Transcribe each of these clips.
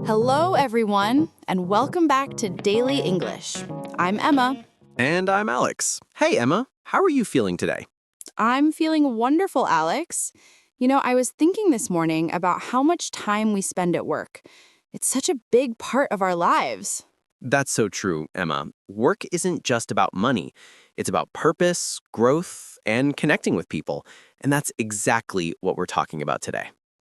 Hello, everyone, and welcome back to Daily English. I'm Emma. And I'm Alex. Hey, Emma, how are you feeling today? I'm feeling wonderful, Alex. I was thinking this morning about how much time we spend at work. It's such a big part of our lives. That's so true, Emma. Work isn't just about money. It's about purpose, growth, and connecting with people. And that's exactly what we're talking about today.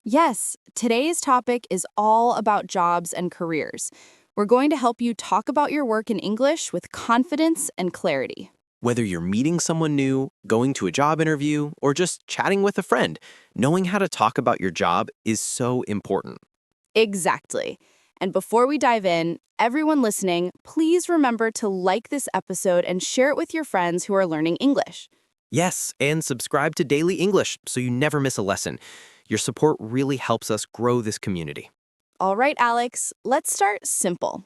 Yes, today's topic is all about jobs and careers. We're going to help you talk about your work in English with confidence and clarity. Whether you're meeting someone new, going to a job interview, or just chatting with a friend, knowing how to talk about your job is so important. Exactly. And before we dive in, everyone listening, please remember to like this episode and share it with your friends who are learning English. Yes, and subscribe to Daily English so you never miss a lesson. Your support really helps us grow this community. All right, Alex, let's start simple.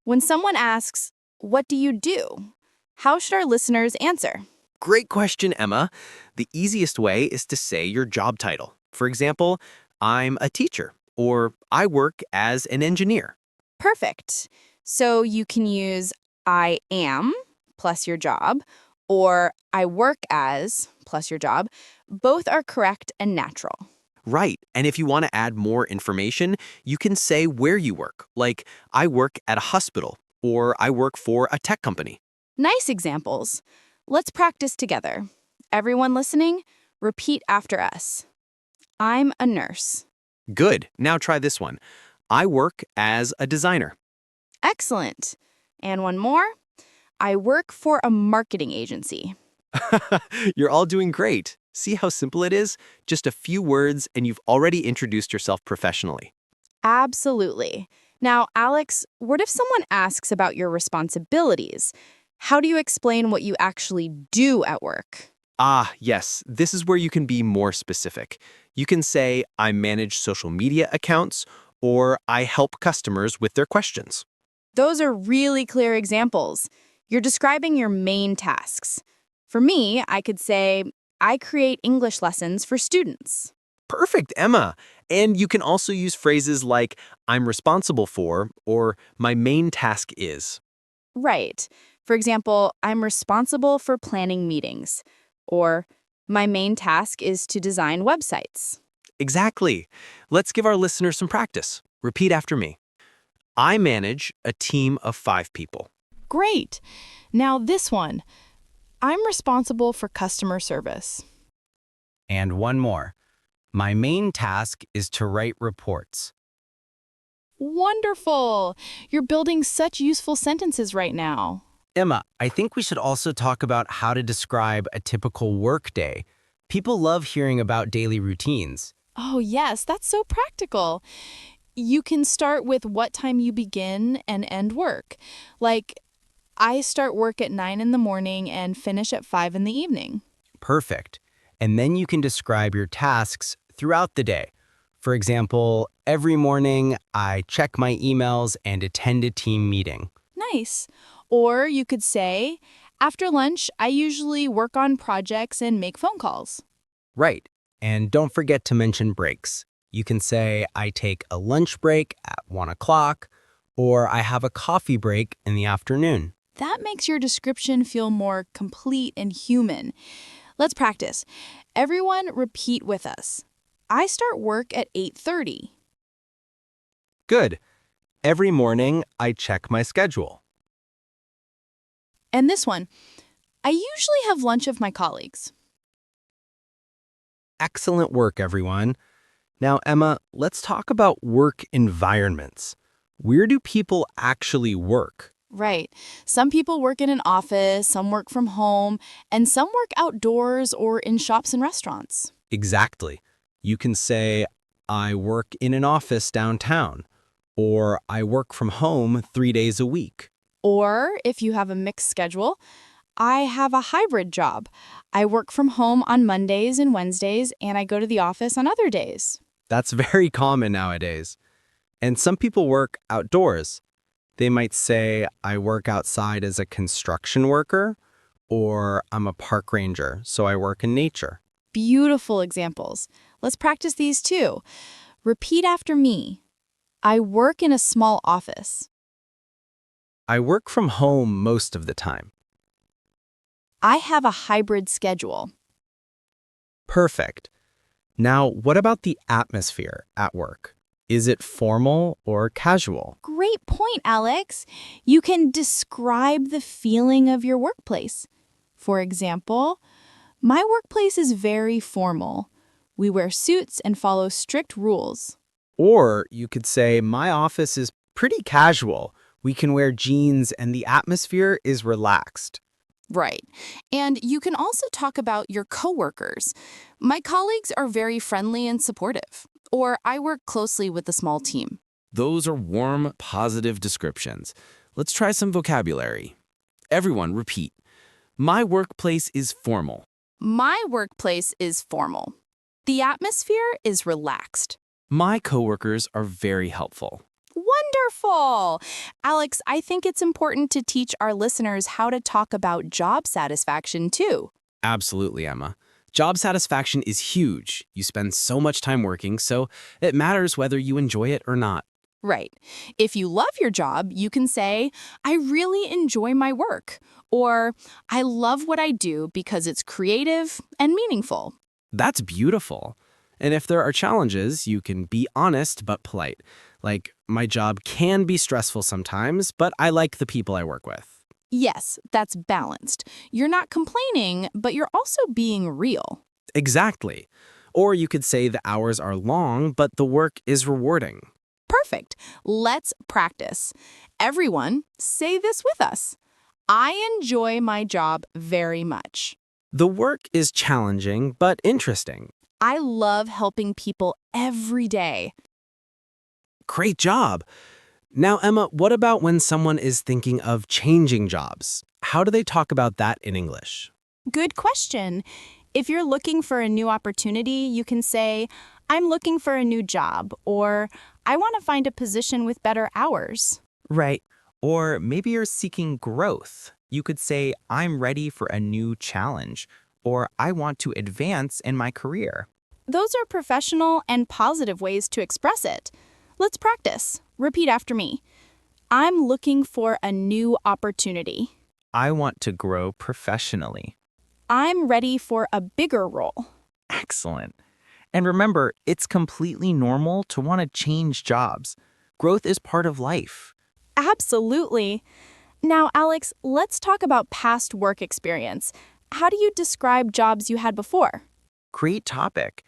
When someone asks, "What do you do?" How should our listeners answer? Great question, Emma. The easiest way is to say your job title. For example, I'm a teacher, or I work as an engineer. Perfect. So you can use I am plus your job, or I work as plus your job. Both are correct and natural. Right, and if you want to add more information, you can say where you work, like I work at a hospital, or I work for a tech company. Nice examples. Let's practice together. Everyone listening, repeat after us. I'm a nurse. Good, now try this one. I work as a designer. Excellent. And one more. I work for a marketing agency. You're all doing great. See how simple it is? Just a few words and you've already introduced yourself professionally. Absolutely. Now, Alex, what if someone asks about your responsibilities? How do you explain what you actually do at work? Ah, yes, this is where you can be more specific. You can say, I manage social media accounts, or I help customers with their questions. Those are really clear examples. You're describing your main tasks. For me, I could say, I create English lessons for students. Perfect, Emma. And you can also use phrases like, I'm responsible for, or my main task is. Right. For example, I'm responsible for planning meetings. Or, my main task is to design websites. Exactly. Let's give our listeners some practice. Repeat after me. I manage a team of 5 people. Great. Now this one. I'm responsible for customer service. And one more. My main task is to write reports. Wonderful. You're building such useful sentences right now. Emma, I think we should also talk about how to describe a typical workday. People love hearing about daily routines. Oh, yes, that's so practical. You can start with what time you begin and end work. Like, I start work at 9 in the morning and finish at 5 in the evening. Perfect. And then you can describe your tasks throughout the day. For example, every morning I check my emails and attend a team meeting. Nice. Or you could say, after lunch, I usually work on projects and make phone calls. Right. And don't forget to mention breaks. You can say, I take a lunch break at 1 o'clock, or I have a coffee break in the afternoon. That makes your description feel more complete and human. Let's practice. Everyone repeat with us. I start work at 8:30. Good. Every morning, I check my schedule. And this one. I usually have lunch with my colleagues. Excellent work, everyone. Now, Emma, let's talk about work environments. Where do people actually work? Right. Some people work in an office, some work from home, and some work outdoors or in shops and restaurants. Exactly. You can say, I work in an office downtown, or I work from home 3 days a week. Or if you have a mixed schedule, I have a hybrid job. I work from home on Mondays and Wednesdays, and I go to the office on other days. That's very common nowadays. And some people work outdoors. They might say, I work outside as a construction worker, or I'm a park ranger, so I work in nature. Beautiful examples. Let's practice these too. Repeat after me. I work in a small office. I work from home most of the time. I have a hybrid schedule. Perfect. Now, what about the atmosphere at work? Is it formal or casual? Great point, Alex. You can describe the feeling of your workplace. For example, my workplace is very formal. We wear suits and follow strict rules. Or you could say, my office is pretty casual. We can wear jeans and the atmosphere is relaxed. Right. And you can also talk about your coworkers. My colleagues are very friendly and supportive. Or I work closely with a small team. Those are warm, positive descriptions. Let's try some vocabulary. Everyone, repeat. My workplace is formal. My workplace is formal. The atmosphere is relaxed. My coworkers are very helpful. Wonderful! Alex, I think it's important to teach our listeners how to talk about job satisfaction too. Absolutely, Emma. Job satisfaction is huge. You spend so much time working, so it matters whether you enjoy it or not. Right. If you love your job, you can say, I really enjoy my work. Or, I love what I do because it's creative and meaningful. That's beautiful. And if there are challenges, you can be honest but polite. Like, my job can be stressful sometimes, but I like the people I work with. Yes, that's balanced. You're not complaining, but you're also being real. Exactly. Or you could say the hours are long, but the work is rewarding. Perfect. Let's practice. Everyone, say this with us. I enjoy my job very much. The work is challenging but interesting. I love helping people every day. Great job! Now, Emma, what about when someone is thinking of changing jobs? How do they talk about that in English? Good question. If you're looking for a new opportunity, you can say, I'm looking for a new job, or I want to find a position with better hours. Right. Or maybe you're seeking growth. You could say, I'm ready for a new challenge, or I want to advance in my career. Those are professional and positive ways to express it. Let's practice. Repeat after me. I'm looking for a new opportunity. I want to grow professionally. I'm ready for a bigger role. Excellent. And remember, it's completely normal to want to change jobs. Growth is part of life. Absolutely. Now, Alex, let's talk about past work experience. How do you describe jobs you had before? Great topic.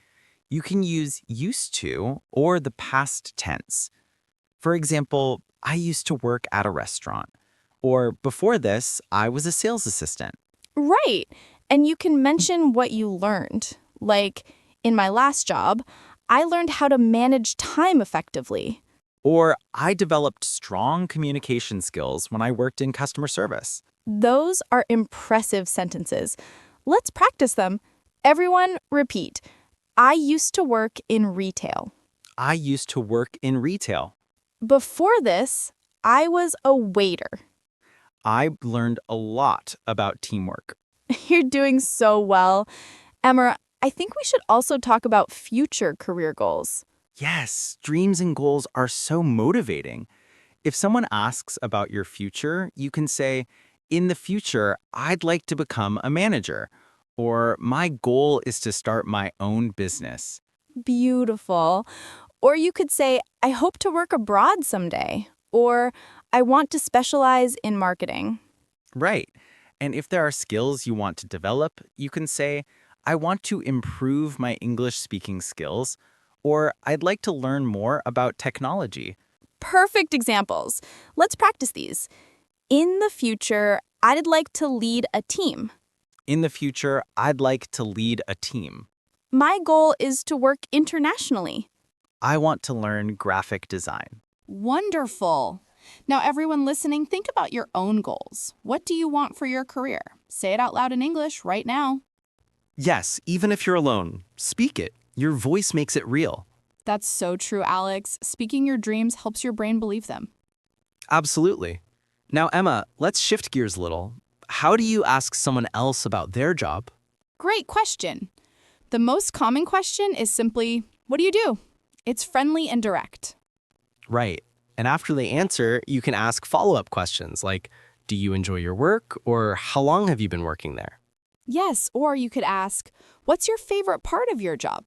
You can use used to or the past tense. For example, I used to work at a restaurant. Or before this, I was a sales assistant. Right. And you can mention what you learned. Like, in my last job, I learned how to manage time effectively. Or I developed strong communication skills when I worked in customer service. Those are impressive sentences. Let's practice them. Everyone, repeat. I used to work in retail. I used to work in retail. Before this, I was a waiter. I learned a lot about teamwork. You're doing so well. Emma, I think we should also talk about future career goals. Yes, dreams and goals are so motivating. If someone asks about your future, you can say, in the future, I'd like to become a manager. Or my goal is to start my own business. Beautiful. Or you could say, I hope to work abroad someday. Or I want to specialize in marketing. Right. And if there are skills you want to develop, you can say, I want to improve my English speaking skills. Or I'd like to learn more about technology. Perfect examples. Let's practice these. In the future, I'd like to lead a team. In the future, I'd like to lead a team. My goal is to work internationally. I want to learn graphic design. Wonderful. Now, everyone listening, think about your own goals. What do you want for your career? Say it out loud in English right now. Yes, even if you're alone, speak it. Your voice makes it real. That's so true, Alex. Speaking your dreams helps your brain believe them. Absolutely. Now, Emma, let's shift gears a little. How do you ask someone else about their job? Great question. The most common question is simply, what do you do? It's friendly and direct. Right. And after they answer, you can ask follow-up questions like, do you enjoy your work? Or how long have you been working there? Yes, or you could ask, what's your favorite part of your job?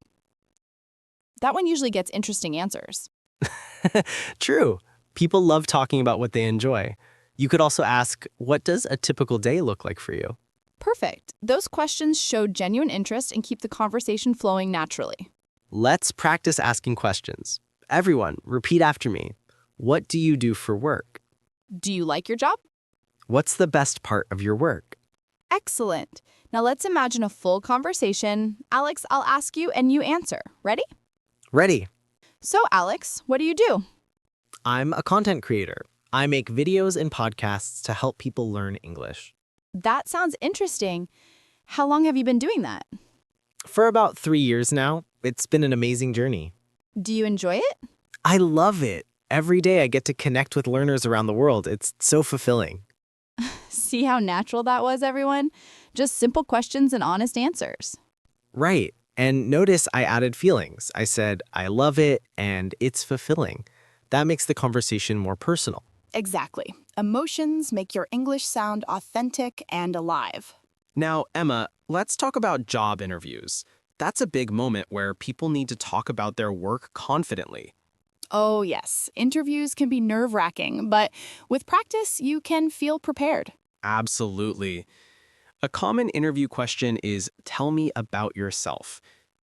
That one usually gets interesting answers. True. People love talking about what they enjoy. You could also ask, what does a typical day look like for you? Perfect. Those questions show genuine interest and keep the conversation flowing naturally. Let's practice asking questions. Everyone, repeat after me. What do you do for work? Do you like your job? What's the best part of your work? Excellent. Now let's imagine a full conversation. Alex, I'll ask you and you answer. Ready? Ready. So, Alex, what do you do? I'm a content creator. I make videos and podcasts to help people learn English. That sounds interesting. How long have you been doing that? For about 3 years now, it's been an amazing journey. Do you enjoy it? I love it. Every day I get to connect with learners around the world. It's so fulfilling. See how natural that was, everyone? Just simple questions and honest answers. Right. And notice I added feelings. I said, I love it and it's fulfilling. That makes the conversation more personal. Exactly. Emotions make your English sound authentic and alive. Now, Emma, let's talk about job interviews. That's a big moment where people need to talk about their work confidently. Oh, yes. Interviews can be nerve-wracking, but with practice, you can feel prepared. Absolutely. A common interview question is, tell me about yourself.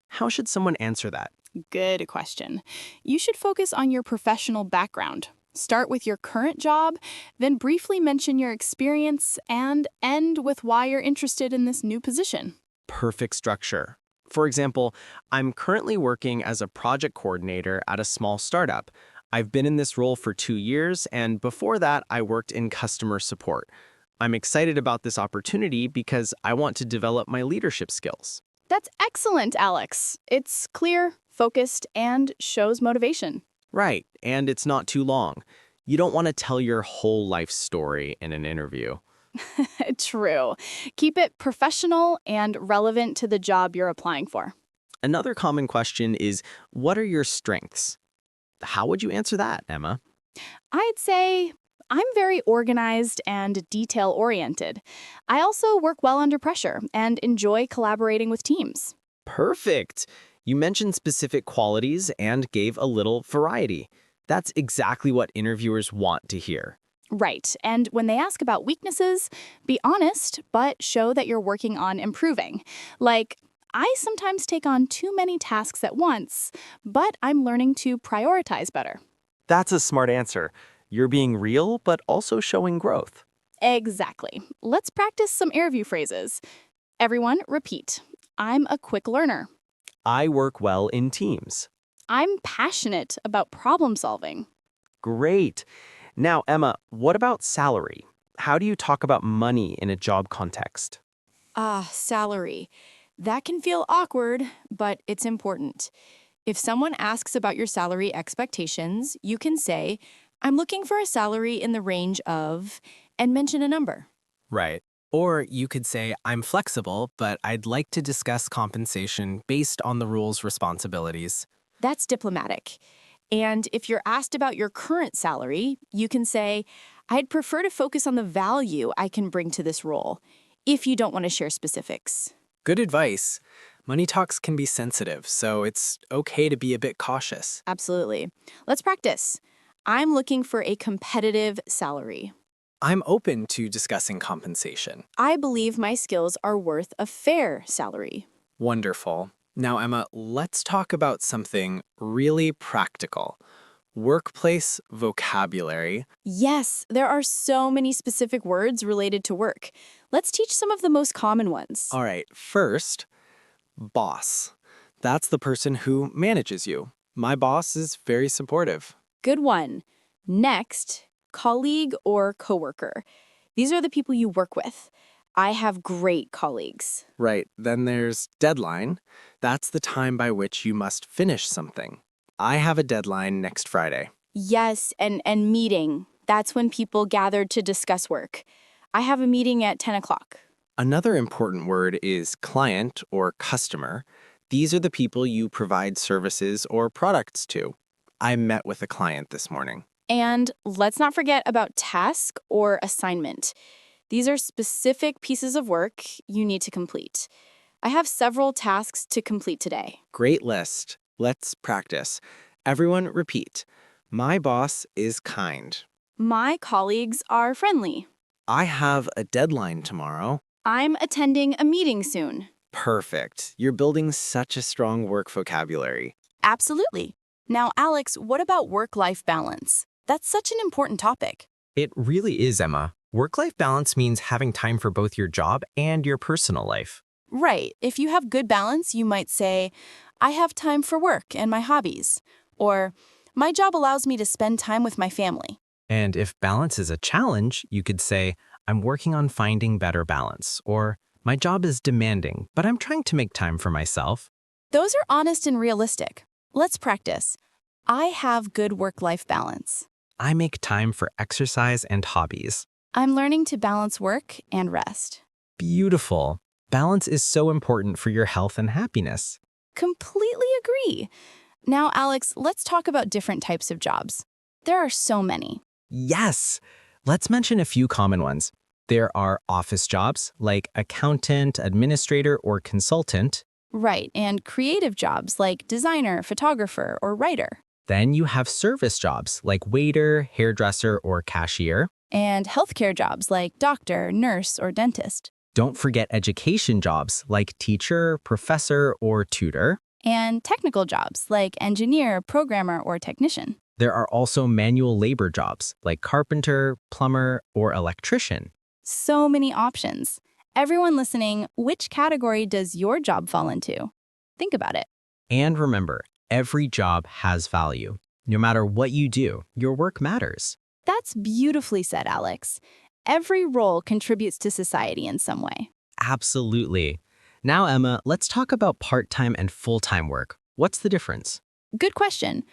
How should someone answer that? Good question. You should focus on your professional background. Start with your current job, then briefly mention your experience, and end with why you're interested in this new position. Perfect structure. For example, I'm currently working as a project coordinator at a small startup. I've been in this role for 2 years, and before that, I worked in customer support. I'm excited about this opportunity because I want to develop my leadership skills. That's excellent, Alex. It's clear, focused, and shows motivation. Right, and it's not too long. You don't want to tell your whole life story in an interview. True. Keep it professional and relevant to the job you're applying for. Another common question is, what are your strengths? How would you answer that, Emma? I'd say I'm very organized and detail-oriented. I also work well under pressure and enjoy collaborating with teams. Perfect. You mentioned specific qualities and gave a little variety. That's exactly what interviewers want to hear. Right. And when they ask about weaknesses, be honest, but show that you're working on improving. Like, I sometimes take on too many tasks at once, but I'm learning to prioritize better. That's a smart answer. You're being real, but also showing growth. Exactly. Let's practice some interview phrases. Everyone, repeat. I'm a quick learner. I work well in teams. I'm passionate about problem solving. Great. Now, Emma, what about salary? How do you talk about money in a job context? Salary. That can feel awkward, but it's important. If someone asks about your salary expectations, you can say, I'm looking for a salary in the range of, and mention a number. Right. Or you could say, I'm flexible, but I'd like to discuss compensation based on the role's responsibilities. That's diplomatic. And if you're asked about your current salary, you can say, I'd prefer to focus on the value I can bring to this role, if you don't want to share specifics. Good advice. Money talks can be sensitive, so it's okay to be a bit cautious. Absolutely. Let's practice. I'm looking for a competitive salary. I'm open to discussing compensation. I believe my skills are worth a fair salary. Wonderful. Now, Emma, let's talk about something really practical. Workplace vocabulary. Yes, there are so many specific words related to work. Let's teach some of the most common ones. All right, first, boss. That's the person who manages you. My boss is very supportive. Good one. Next, colleague or coworker. These are the people you work with. I have great colleagues. Right, then there's deadline. That's the time by which you must finish something. I have a deadline next Friday. Yes, and meeting. That's when people gathered to discuss work. I have a meeting at 10 o'clock. Another important word is client or customer. These are the people you provide services or products to. I met with a client this morning. And let's not forget about task or assignment. These are specific pieces of work you need to complete. I have several tasks to complete today. Great list. Let's practice. Everyone repeat. My boss is kind. My colleagues are friendly. I have a deadline tomorrow. I'm attending a meeting soon. Perfect. You're building such a strong work vocabulary. Absolutely. Now, Alex, what about work-life balance? That's such an important topic. It really is, Emma. Work-life balance means having time for both your job and your personal life. Right. If you have good balance, you might say, I have time for work and my hobbies. Or, my job allows me to spend time with my family. And if balance is a challenge, you could say, I'm working on finding better balance, or my job is demanding, but I'm trying to make time for myself. Those are honest and realistic. Let's practice. I have good work-life balance. I make time for exercise and hobbies. I'm learning to balance work and rest. Beautiful. Balance is so important for your health and happiness. Completely agree. Now, Alex, let's talk about different types of jobs. There are so many. Yes! Let's mention a few common ones. There are office jobs like accountant, administrator, or consultant. Right, and creative jobs like designer, photographer, or writer. Then you have service jobs like waiter, hairdresser, or cashier. And healthcare jobs like doctor, nurse, or dentist. Don't forget education jobs like teacher, professor, or tutor. And technical jobs like engineer, programmer, or technician. There are also manual labor jobs like carpenter, plumber, or electrician. So many options. Everyone listening, which category does your job fall into? Think about it. And remember, every job has value. No matter what you do, your work matters. That's beautifully said, Alex. Every role contributes to society in some way. Absolutely. Now, Emma, let's talk about part-time and full-time work. What's the difference? Good question.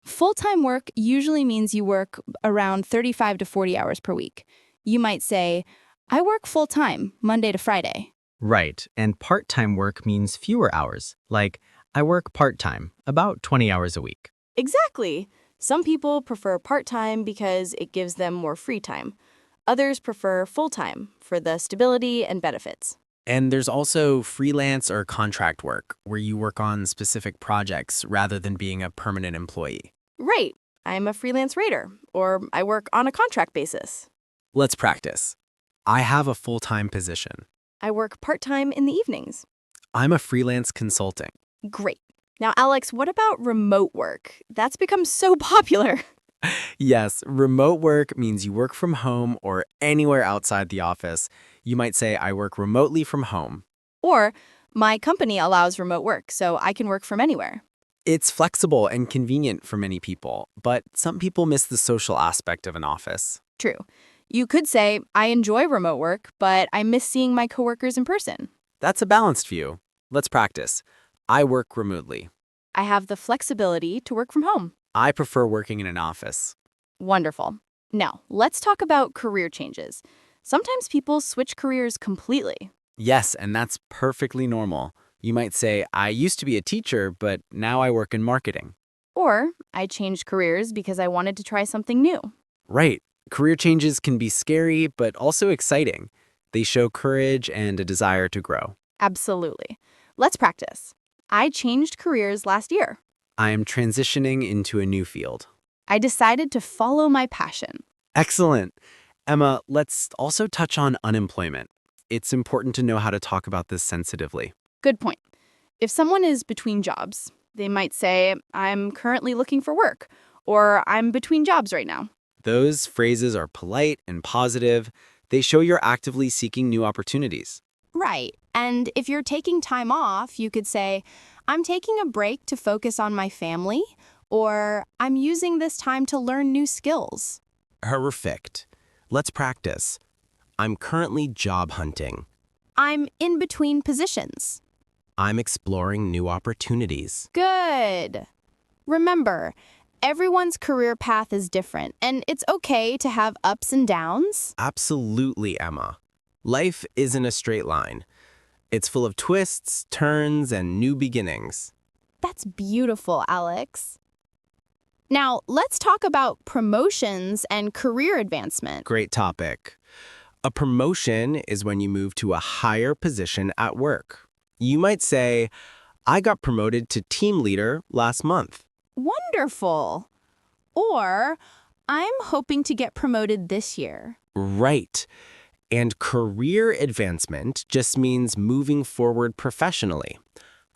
Full-time work usually means you work around 35 to 40 hours per week. You might say, I work full-time, Monday to Friday. Right, and part-time work means fewer hours. Like, I work part-time, about 20 hours a week. Exactly. Some people prefer part-time because it gives them more free time. Others prefer full-time for the stability and benefits. And there's also freelance or contract work, where you work on specific projects rather than being a permanent employee. Right. I'm a freelance writer, or I work on a contract basis. Let's practice. I have a full-time position. I work part-time in the evenings. I'm a freelance consultant. Great. Now, Alex, what about remote work? That's become so popular. Yes, remote work means you work from home or anywhere outside the office. You might say, I work remotely from home. Or, my company allows remote work, so I can work from anywhere. It's flexible and convenient for many people, but some people miss the social aspect of an office. True. You could say, I enjoy remote work, but I miss seeing my coworkers in person. That's a balanced view. Let's practice. I work remotely. I have the flexibility to work from home. I prefer working in an office. Wonderful. Now, let's talk about career changes. Sometimes people switch careers completely. Yes, and that's perfectly normal. You might say, I used to be a teacher, but now I work in marketing. Or, I changed careers because I wanted to try something new. Right. Career changes can be scary, but also exciting. They show courage and a desire to grow. Absolutely. Let's practice. I changed careers last year. I am transitioning into a new field. I decided to follow my passion. Excellent. Emma, let's also touch on unemployment. It's important to know how to talk about this sensitively. Good point. If someone is between jobs, they might say, I'm currently looking for work, or I'm between jobs right now. Those phrases are polite and positive. They show you're actively seeking new opportunities. Right. And if you're taking time off, you could say, I'm taking a break to focus on my family, or I'm using this time to learn new skills. Perfect. Let's practice. I'm currently job hunting. I'm in between positions. I'm exploring new opportunities. Good. Remember, everyone's career path is different, and it's okay to have ups and downs. Absolutely, Emma. Life isn't a straight line. It's full of twists, turns, and new beginnings. That's beautiful, Alex. Now, let's talk about promotions and career advancement. Great topic. A promotion is when you move to a higher position at work. You might say, I got promoted to team leader last month. Wonderful. Or, I'm hoping to get promoted this year. Right. And career advancement just means moving forward professionally.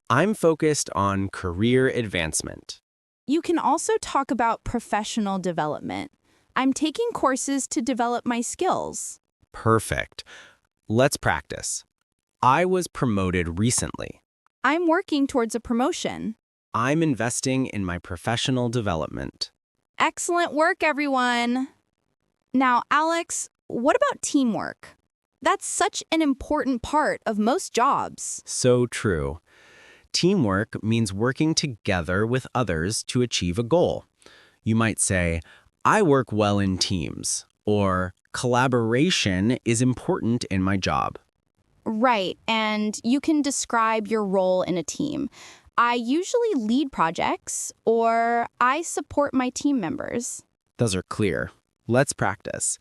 I'm focused on career advancement. You can also talk about professional development. I'm taking courses to develop my skills. Perfect. Let's practice. I was promoted recently. I'm working towards a promotion. I'm investing in my professional development. Excellent work, everyone. Now, Alex, what about teamwork? That's such an important part of most jobs. So true. Teamwork means working together with others to achieve a goal. You might say, I work well in teams, or collaboration is important in my job. Right, and you can describe your role in a team. I usually lead projects, or I support my team members. Those are clear. Let's practice.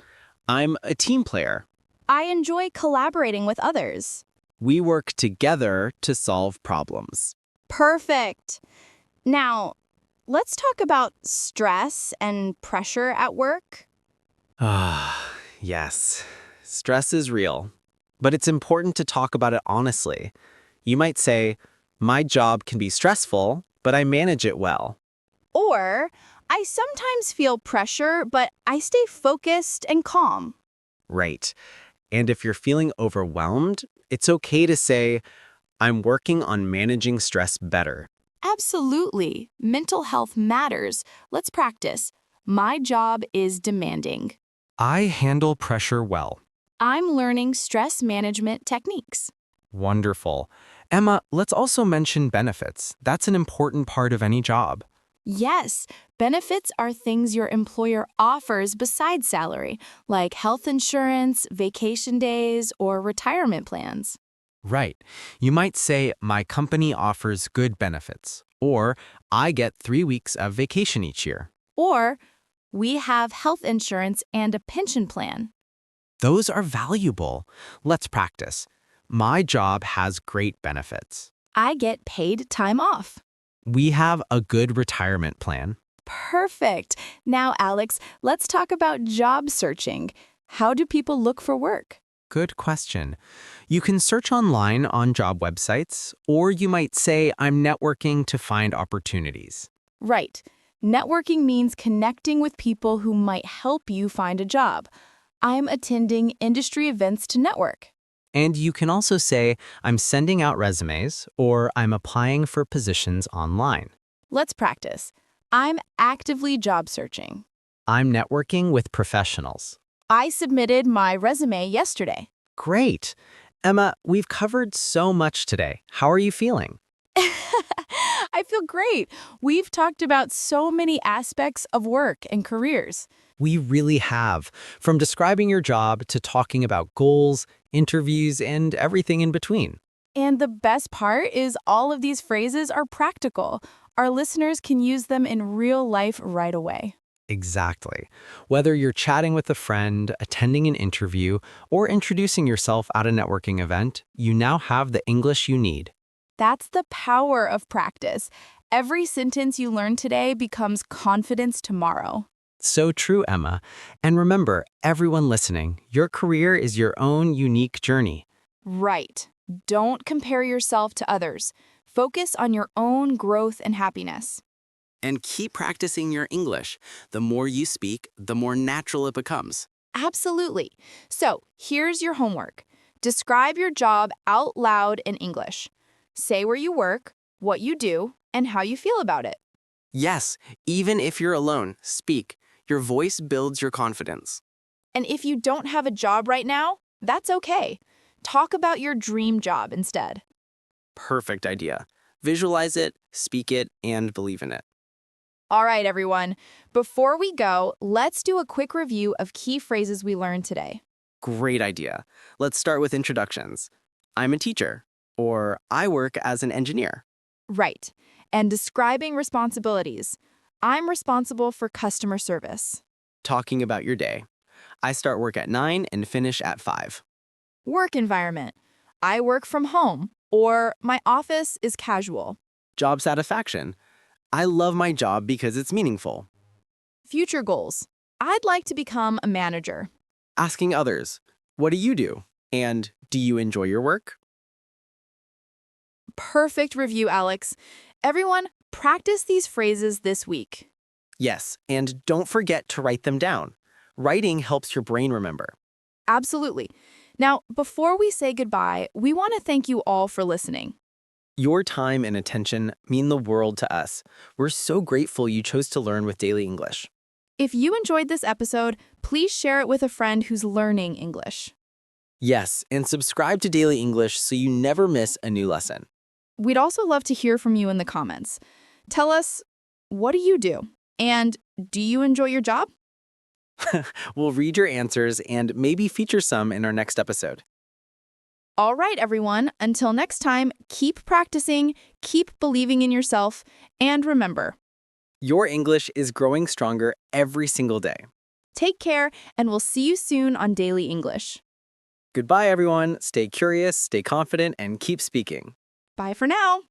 I'm a team player. I enjoy collaborating with others. We work together to solve problems. Perfect. Now, let's talk about stress and pressure at work. Ah, yes. Stress is real, but it's important to talk about it honestly. You might say, my job can be stressful, but I manage it well. Or, I sometimes feel pressure, but I stay focused and calm. Right. And if you're feeling overwhelmed, it's okay to say, I'm working on managing stress better. Absolutely. Mental health matters. Let's practice. My job is demanding. I handle pressure well. I'm learning stress management techniques. Wonderful. Emma, let's also mention benefits. That's an important part of any job. Yes, benefits are things your employer offers besides salary, like health insurance, vacation days, or retirement plans. Right. You might say, my company offers good benefits, or I get 3 weeks of vacation each year. Or, we have health insurance and a pension plan. Those are valuable. Let's practice. My job has great benefits. I get paid time off. We have a good retirement plan. Perfect. Now, Alex, let's talk about job searching. How do people look for work? Good question. You can search online on job websites, or you might say, I'm networking to find opportunities. Right. Networking means connecting with people who might help you find a job. I'm attending industry events to network. And you can also say, I'm sending out resumes, or I'm applying for positions online. Let's practice. I'm actively job searching. I'm networking with professionals. I submitted my resume yesterday. Great. Emma, we've covered so much today. How are you feeling? I feel great. We've talked about so many aspects of work and careers. We really have. From describing your job to talking about goals, interviews, and everything in between. And the best part is all of these phrases are practical. Our listeners can use them in real life right away. Exactly. Whether you're chatting with a friend, attending an interview, or introducing yourself at a networking event, you now have the English you need. That's the power of practice. Every sentence you learn today becomes confidence tomorrow. So true, Emma. And remember, everyone listening, your career is your own unique journey. Right. Don't compare yourself to others. Focus on your own growth and happiness. And keep practicing your English. The more you speak, the more natural it becomes. Absolutely. So, here's your homework. Describe your job out loud in English. Say where you work, what you do, and how you feel about it. Yes, even if you're alone, speak. Your voice builds your confidence. And if you don't have a job right now, that's okay. Talk about your dream job instead. Perfect idea. Visualize it, speak it, and believe in it. All right, everyone. Before we go, let's do a quick review of key phrases we learned today. Great idea. Let's start with introductions. I'm a teacher, or I work as an engineer. Right. And describing responsibilities. I'm responsible for customer service. Talking about your day. I start work at 9 and finish at 5. Work environment. I work from home, or my office is casual. Job satisfaction. I love my job because it's meaningful. Future goals. I'd like to become a manager. Asking others, what do you do? And do you enjoy your work? Perfect review, Alex. Everyone, practice these phrases this week. Yes, and don't forget to write them down. Writing helps your brain remember. Absolutely. Now, before we say goodbye, we want to thank you all for listening. Your time and attention mean the world to us. We're so grateful you chose to learn with Daily English. If you enjoyed this episode, please share it with a friend who's learning English. Yes, and subscribe to Daily English so you never miss a new lesson. We'd also love to hear from you in the comments. Tell us, what do you do? And do you enjoy your job? We'll read your answers and maybe feature some in our next episode. All right, everyone. Until next time, keep practicing, keep believing in yourself, and remember, Your English is growing stronger every single day. take care, and we'll see you soon on Daily English. Goodbye, everyone. Stay curious, stay confident, and keep speaking. Bye for now.